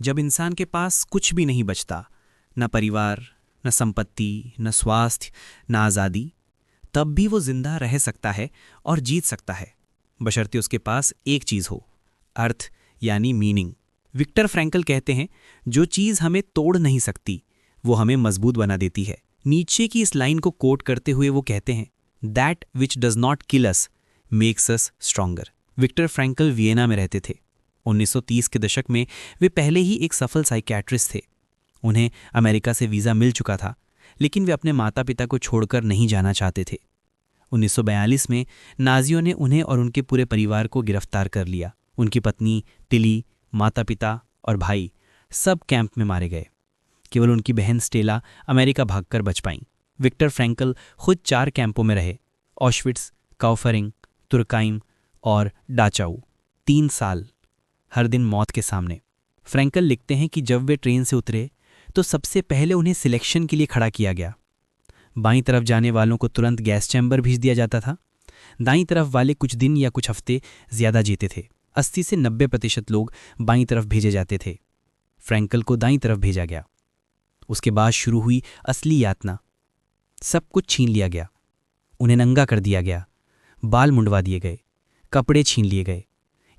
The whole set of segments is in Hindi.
जब इंसान के पास कुछ भी नहीं बचता, न परिवार, न संपत्ति, न स्वास्थ्य, न आज़ादी, तब भी वो जिंदा रह सकता है और जीत सकता है, बशर्ते उसके पास एक चीज़ हो, अर्थ यानी मीनिंग। विक्टर फ्रैंकल कहते हैं, जो चीज़ हमें तोड़ नहीं सकती वो हमें मजबूत बना देती है। नीचे की इस लाइन को कोट करते हुए वो कहते हैं, that which does not kill us makes us stronger. Victor Frankl Vienna में रहते थे। 1930 के दशक में वे पहले ही एक सफल साइकियाट्रिस्ट थे। उन्हें अमेरिका से वीज़ा मिल चुका था, लेकिन वे अपने माता पिता को छोड़कर नहीं जाना चाहते थे। 1942 में नाजियों ने उन्हें और उनके पूरे परिवार को गिरफ्तार कर लिया। उनकी पत्नी, टिली, माता पिता और भाई सब कैंप में मारे गए। केवल उनकी बहन स्टेला अमेरिका भागकर बच पाईं। विक्टर फ्रैंकल खुद 4 कैंपों में रहे, ऑशविट्स, काउफरिंग, तुर्काइम और डाचाऊ। 3 साल, हर दिन मौत के सामने। फ्रैंकल लिखते हैं कि जब वे ट्रेन से उतरे तो सबसे पहले उन्हें सिलेक्शन के लिए खड़ा किया गया। बाईं तरफ जाने वालों को तुरंत गैस चैम्बर भेज दिया जाता था। दाईं तरफ वाले कुछ दिन या कुछ हफ्ते ज़्यादा जीते थे। 80 से 90% लोग बाईं तरफ भेजे जाते थे। फ्रैंकल को दाईं तरफ भेजा गया। उसके बाद शुरू हुई असली यातना। सब कुछ छीन लिया गया। उन्हें नंगा कर दिया गया, बाल मुंडवा दिए गए, कपड़े छीन लिए गए,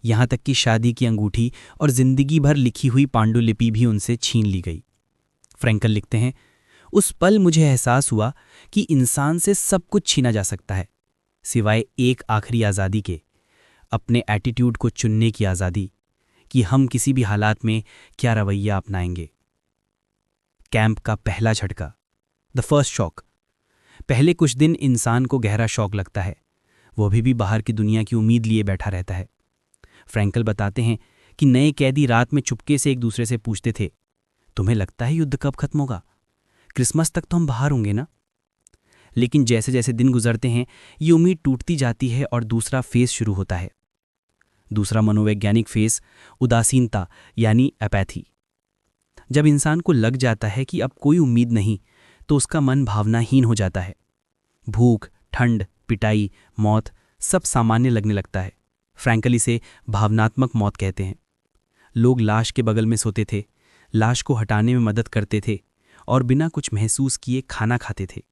यहाँ तक कि शादी की अंगूठी और जिंदगी भर लिखी हुई पांडुलिपि भी उनसे छीन ली गई। फ्रैंकल लिखते हैं, उस पल मुझे एहसास हुआ कि इंसान से सब कुछ छीना जा सकता है, सिवाय एक आखिरी आज़ादी के, अपने एटीट्यूड को चुनने की आज़ादी, कि हम किसी भी हालात में क्या रवैया अपनाएंगे। कैंप का पहला झटका, द फर्स्ट शॉक। पहले कुछ दिन इंसान को गहरा शौक लगता है, वो अभी भी बाहर की दुनिया की उम्मीद लिए बैठा रहता है। फ्रैंकल बताते हैं कि नए कैदी रात में चुपके से एक दूसरे से पूछते थे, तुम्हें लगता है युद्ध कब खत्म होगा? क्रिसमस तक तो हम बाहर होंगे ना? लेकिन जैसे जैसे दिन गुजरते हैं ये उम्मीद टूटती जाती है और दूसरा फेज शुरू होता है। दूसरा मनोवैज्ञानिक फेज, उदासीनता यानी एपैथी। जब इंसान को लग जाता है कि अब कोई उम्मीद नहीं, तो उसका मन भावनाहीन हो जाता है। भूख, ठंड, पिटाई, मौत सब सामान्य लगने लगता है। फ्रैंकल इसे भावनात्मक मौत कहते हैं। लोग लाश के बगल में सोते थे, लाश को हटाने में मदद करते थे और बिना कुछ महसूस किए खाना खाते थे।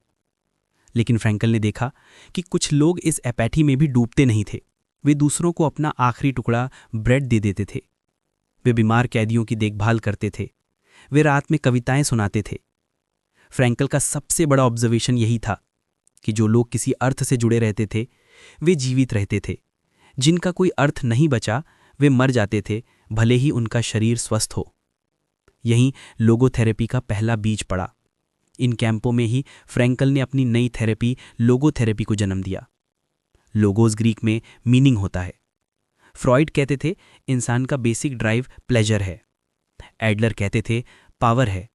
लेकिन फ्रैंकल ने देखा कि कुछ लोग इस एपैथी में भी डूबते नहीं थे। वे दूसरों को अपना आखिरी टुकड़ा ब्रेड दे देते थे। वे बीमार कैदियों की देखभाल करते थे। वे रात में कविताएं सुनाते थे। फ्रैंकल का सबसे बड़ा ऑब्जर्वेशन यही था कि जो लोग किसी अर्थ से जुड़े रहते थे वे जीवित रहते थे। जिनका कोई अर्थ नहीं बचा वे मर जाते थे, भले ही उनका शरीर स्वस्थ हो। यहीं लोगोथेरेपी का पहला बीज पड़ा। इन कैंपों में ही फ्रैंकल ने अपनी नई थेरेपी लोगोथेरेपी को जन्म दिया। लोगोस ग्रीक में मीनिंग होता है। फ्रॉइड कहते थे इंसान का बेसिक ड्राइव प्लेजर है। एडलर कहते थे पावर है।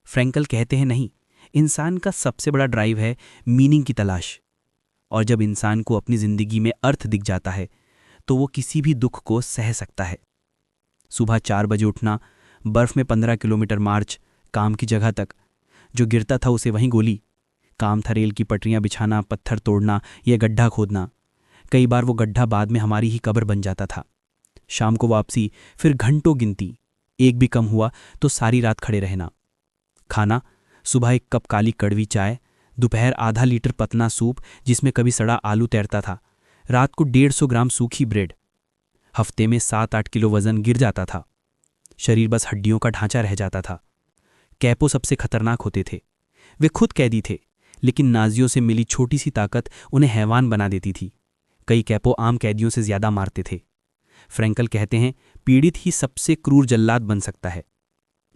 फ्रैंकल कहते हैं नहीं, इंसान का सबसे बड़ा ड्राइव है मीनिंग की तलाश। और जब इंसान को अपनी जिंदगी में अर्थ दिख जाता है तो वो किसी भी दुख को सह सकता है। सुबह 4 बजे उठना, बर्फ में 15 किलोमीटर मार्च, काम की जगह तक, जो गिरता था उसे वहीं गोली। काम था रेल की पटरियां बिछाना, पत्थर तोड़ना या गड्ढा खोदना। कई बार वो गड्ढा बाद में हमारी ही कब्र बन जाता था। शाम को वापसी, फिर घंटों गिनती। एक भी कम हुआ तो सारी रात खड़े रहना। खाना, सुबह 1 कप काली कड़वी चाय, दोपहर आधा लीटर पतना सूप जिसमें कभी सड़ा आलू तैरता था, रात को 150 ग्राम सूखी ब्रेड। हफ्ते में 7-8 किलो वजन गिर जाता था। शरीर बस हड्डियों का ढांचा रह जाता था। कैपो सबसे खतरनाक होते थे। वे खुद कैदी थे, लेकिन नाजियों से मिली छोटी सी ताकत उन्हें हैवान बना देती थी। कई कैपो आम कैदियों से ज्यादा मारते थे। फ्रैंकल कहते हैं पीड़ित ही सबसे क्रूर जल्लाद बन सकता है।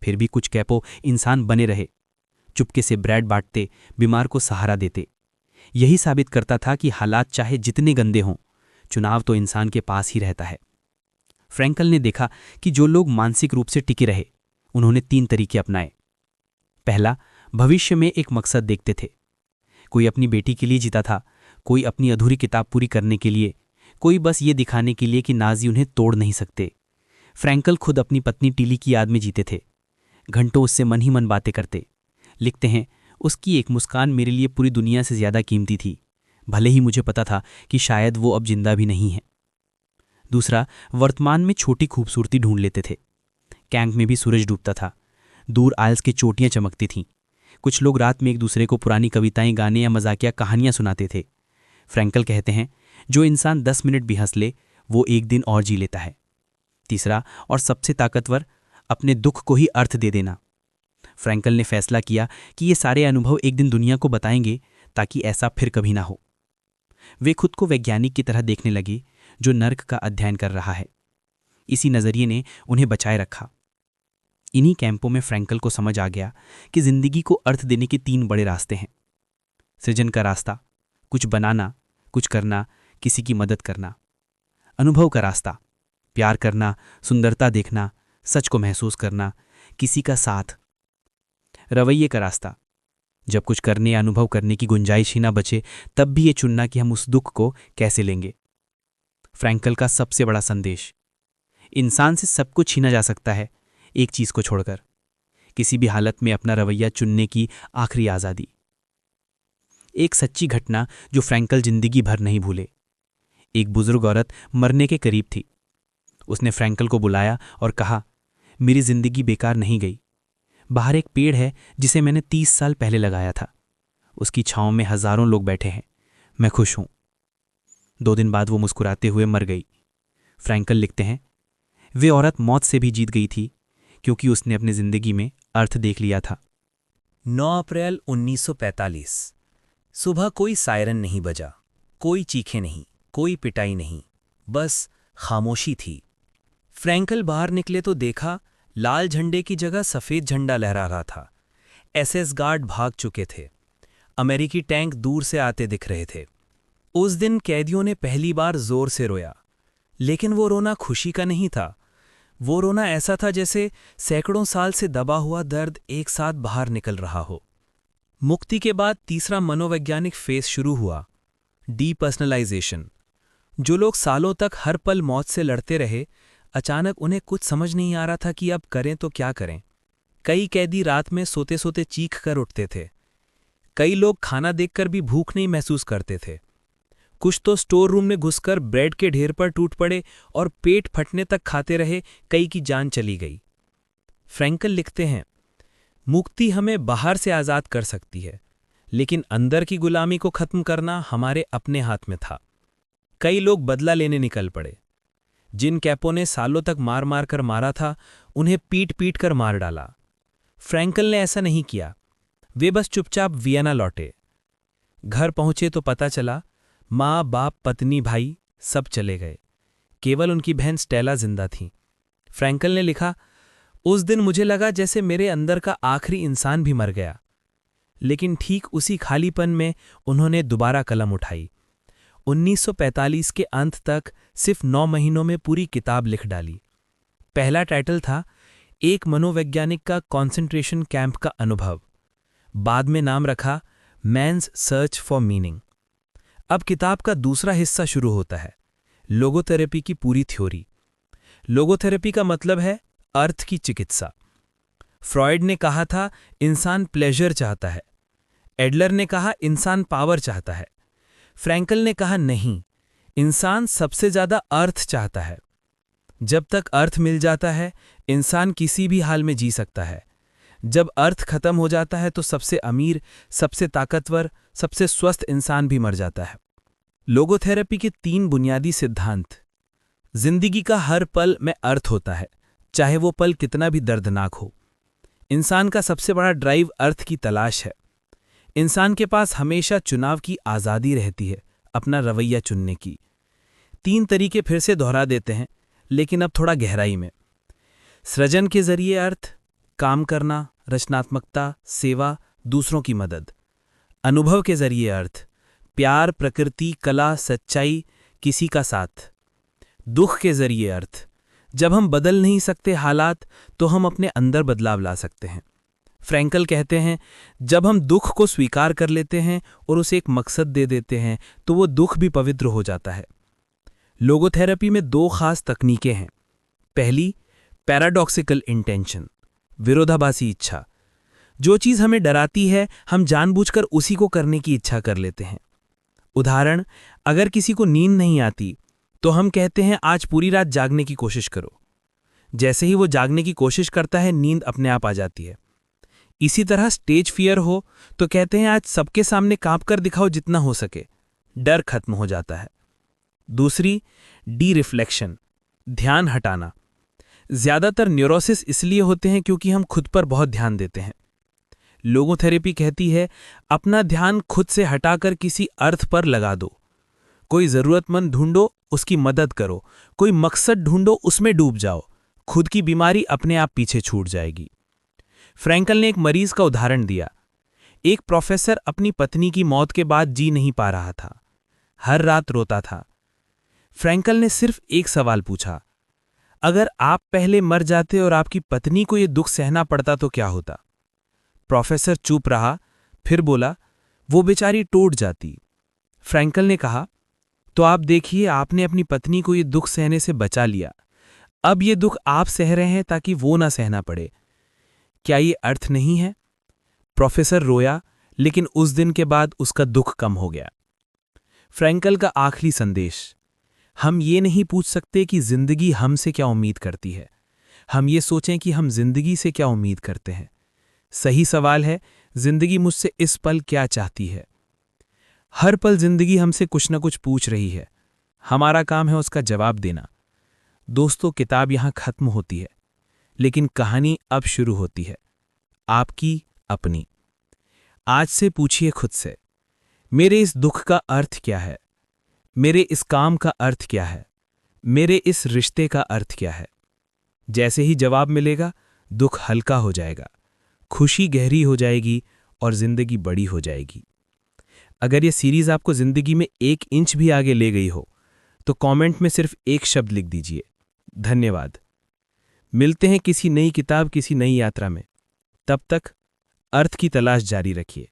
फिर भी कुछ कैपो इंसान बने रहे, चुपके से ब्रेड बांटते, बीमार को सहारा देते। यही साबित करता था कि हालात चाहे जितने गंदे हों, चुनाव तो इंसान के पास ही रहता है। फ्रैंकल ने देखा कि जो लोग मानसिक रूप से टिके रहे उन्होंने 3 तरीके अपनाए। पहला, भविष्य में एक मकसद देखते थे। कोई अपनी बेटी के लिए जीता था, कोई अपनी अधूरी किताब पूरी करने के लिए, कोई बस ये दिखाने के लिए कि नाजी उन्हें तोड़ नहीं सकते। फ्रैंकल खुद अपनी पत्नी टिली की याद में जीते थे। घंटों उससे मन ही मन बातें करते। लिखते हैं, उसकी एक मुस्कान मेरे लिए पूरी दुनिया से ज्यादा कीमती थी, भले ही मुझे पता था कि शायद वो अब जिंदा भी नहीं है। दूसरा, वर्तमान में छोटी खूबसूरती ढूंढ लेते थे। कैंप में भी सूरज डूबता था। दूर आइल्स की चोटियां चमकती थीं। कुछ लोग रात में एक दूसरे को पुरानी कविताएं, गाने या मजाकिया कहानियां सुनाते थे। फ्रैंकल कहते हैं, जो इंसान 10 मिनट भी हंस ले वो एक दिन और जी लेता है। तीसरा और सबसे ताकतवर, अपने दुख को ही अर्थ दे देना। फ्रैंकल ने फैसला किया कि ये सारे अनुभव एक दिन दुनिया को बताएंगे, ताकि ऐसा फिर कभी ना हो। वे खुद को वैज्ञानिक की तरह देखने लगे जो नर्क का अध्ययन कर रहा है। इसी नज़रिए ने उन्हें बचाए रखा। इन्हीं कैंपों में फ्रैंकल को समझ आ गया कि जिंदगी को अर्थ देने के 3 बड़े रास्ते हैं। सृजन का रास्ता, कुछ बनाना, कुछ करना, किसी की मदद करना। अनुभव का रास्ता, प्यार करना, सुंदरता देखना, सच को महसूस करना, किसी का साथ। रवैये का रास्ता, जब कुछ करने या अनुभव करने की गुंजाइश ही ना बचे, तब भी ये चुनना कि हम उस दुख को कैसे लेंगे। फ्रैंकल का सबसे बड़ा संदेश, इंसान से सब कुछ छीना जा सकता है, एक चीज को छोड़कर, किसी भी हालत में अपना रवैया चुनने की आखिरी आज़ादी। एक सच्ची घटना जो फ्रैंकल जिंदगी भर नहीं भूले। एक बुजुर्ग औरत मरने के करीब थी। उसने फ्रैंकल को बुलाया और कहा, मेरी जिंदगी बेकार नहीं गई। बाहर एक पेड़ है जिसे मैंने 30 साल पहले लगाया था। उसकी छांव में हजारों लोग बैठे हैं। मैं खुश हूं। 2 दिन बाद वो मुस्कुराते हुए मर गई। फ्रैंकल लिखते हैं, वे औरत मौत से भी जीत गई थी, क्योंकि उसने अपनी जिंदगी में अर्थ देख लिया था। 9 अप्रैल 1945। सुबह कोई सायरन नहीं बजा, कोई चीखे नहीं, कोई पिटाई नहीं, बस खामोशी थी। फ्रैंकल बाहर निकले तो देखा लाल झंडे की जगह सफेद झंडा लहरा रहा था। एसएस गार्ड भाग चुके थे। अमेरिकी टैंक दूर से आते दिख रहे थे। उस दिन कैदियों ने पहली बार जोर से रोया, लेकिन वो रोना खुशी का नहीं था। वो रोना ऐसा था जैसे सैकड़ों साल से दबा हुआ दर्द एक साथ बाहर निकल रहा हो। मुक्ति के बाद तीसरा मनोवैज्ञानिक फेस शुरू हुआ, डीपर्सनलाइजेशन। जो लोग सालों तक हर पल मौत से लड़ते रहे, अचानक उन्हें कुछ समझ नहीं आ रहा था कि अब करें तो क्या करें। कई कैदी रात में सोते सोते चीख कर उठते थे। कई लोग खाना देखकर भी भूख नहीं महसूस करते थे। कुछ तो स्टोर रूम में घुसकर ब्रेड के ढेर पर टूट पड़े और पेट फटने तक खाते रहे। कई की जान चली गई। फ्रैंकल लिखते हैं, मुक्ति हमें बाहर से आज़ाद कर सकती है, लेकिन अंदर की गुलामी को खत्म करना हमारे अपने हाथ में था। कई लोग बदला लेने निकल पड़े। जिन कैपों ने सालों तक मार मार कर मारा था, उन्हें पीट पीट कर मार डाला। फ्रैंकल ने ऐसा नहीं किया। वे बस चुपचाप वियना लौटे। घर पहुंचे तो पता चला माँ बाप पत्नी भाई सब चले गए। केवल उनकी बहन स्टेला जिंदा थी। फ्रैंकल ने लिखा, उस दिन मुझे लगा जैसे मेरे अंदर का आखिरी इंसान भी मर गया। लेकिन ठीक उसी खालीपन में उन्होंने दोबारा कलम उठाई। 1945 के अंत तक सिर्फ 9 महीनों में पूरी किताब लिख डाली। पहला टाइटल था एक मनोवैज्ञानिक का कॉन्सेंट्रेशन कैंप का अनुभव। बाद में नाम रखा मैन्स सर्च फॉर मीनिंग। अब किताब का दूसरा हिस्सा शुरू होता है, लोगोथेरेपी की पूरी थ्योरी। लोगोथेरेपी का मतलब है अर्थ की चिकित्सा। फ्रॉयड ने कहा था इंसान प्लेजर चाहता है। एडलर ने कहा इंसान पावर चाहता है। फ्रैंकल ने कहा नहीं, इंसान सबसे ज्यादा अर्थ चाहता है। जब तक अर्थ मिल जाता है, इंसान किसी भी हाल में जी सकता है। जब अर्थ खत्म हो जाता है तो सबसे अमीर, सबसे ताकतवर, सबसे स्वस्थ इंसान भी मर जाता है। लोगोथेरेपी के 3 बुनियादी सिद्धांत। जिंदगी का हर पल में अर्थ होता है, चाहे वो पल कितना भी दर्दनाक हो। इंसान का सबसे बड़ा ड्राइव अर्थ की तलाश है। इंसान के पास हमेशा चुनाव की आज़ादी रहती है, अपना रवैया चुनने की। 3 तरीके फिर से दोहरा देते हैं, लेकिन अब थोड़ा गहराई में। सृजन के जरिए अर्थ, काम करना, रचनात्मकता, सेवा, दूसरों की मदद। अनुभव के जरिए अर्थ, प्यार, प्रकृति, कला, सच्चाई, किसी का साथ। दुख के जरिए अर्थ, जब हम बदल नहीं सकते हालात, तो हम अपने अंदर बदलाव ला सकते हैं। फ्रैंकल कहते हैं, जब हम दुख को स्वीकार कर लेते हैं और उसे एक मकसद दे देते हैं, तो वो दुख भी पवित्र हो जाता है। लोगोथेरेपी में 2 खास तकनीकें हैं। पहली, पैराडॉक्सिकल इंटेंशन, विरोधाभासी इच्छा। जो चीज़ हमें डराती है, हम जानबूझकर उसी को करने की इच्छा कर लेते हैं। उदाहरण, अगर किसी को नींद नहीं आती, तो हम कहते हैं आज पूरी रात जागने की कोशिश करो। जैसे ही वो जागने की कोशिश करता है, नींद अपने आप आ जाती है। इसी तरह स्टेज फियर हो तो कहते हैं आज सबके सामने कांप कर दिखाओ जितना हो सके, डर खत्म हो जाता है। दूसरी, डी रिफ्लेक्शन, ध्यान हटाना। ज्यादातर न्यूरोसिस इसलिए होते हैं क्योंकि हम खुद पर बहुत ध्यान देते हैं। लोगोथेरेपी कहती है अपना ध्यान खुद से हटाकर किसी अर्थ पर लगा दो। कोई जरूरतमंद ढूंढो, उसकी मदद करो, कोई मकसद ढूंढो, उसमें डूब जाओ, खुद की बीमारी अपने आप पीछे छूट जाएगी। फ्रैंकल ने एक मरीज का उदाहरण दिया। एक प्रोफेसर अपनी पत्नी की मौत के बाद जी नहीं पा रहा था, हर रात रोता था। फ्रैंकल ने सिर्फ एक सवाल पूछा, अगर आप पहले मर जाते और आपकी पत्नी को यह दुख सहना पड़ता तो क्या होता? प्रोफेसर चुप रहा, फिर बोला, वो बेचारी टूट जाती। फ्रैंकल ने कहा, तो आप देखिए, आपने अपनी पत्नी को यह दुख सहने से बचा लिया। अब ये दुख आप सह रहे हैं ताकि वो ना सहना पड़े। क्या ये अर्थ नहीं है? प्रोफेसर रोया, लेकिन उस दिन के बाद उसका दुख कम हो गया। फ्रैंकल का आखिरी संदेश, हम ये नहीं पूछ सकते कि जिंदगी हमसे क्या उम्मीद करती है, हम ये सोचें कि हम जिंदगी से क्या उम्मीद करते हैं। सही सवाल है, जिंदगी मुझसे इस पल क्या चाहती है? हर पल जिंदगी हमसे कुछ न कुछ पूछ रही है, हमारा काम है उसका जवाब देना। दोस्तों, किताब यहां खत्म होती है, लेकिन कहानी अब शुरू होती है, आपकी अपनी। आज से पूछिए खुद से, मेरे इस दुख का अर्थ क्या है? मेरे इस काम का अर्थ क्या है? मेरे इस रिश्ते का अर्थ क्या है? जैसे ही जवाब मिलेगा, दुख हल्का हो जाएगा, खुशी गहरी हो जाएगी और जिंदगी बड़ी हो जाएगी। अगर यह सीरीज आपको जिंदगी में 1 इंच भी आगे ले गई हो तो कमेंट में सिर्फ एक शब्द लिख दीजिए, धन्यवाद। मिलते हैं किसी नई किताब, किसी नई यात्रा में। तब तक अर्थ की तलाश जारी रखिए।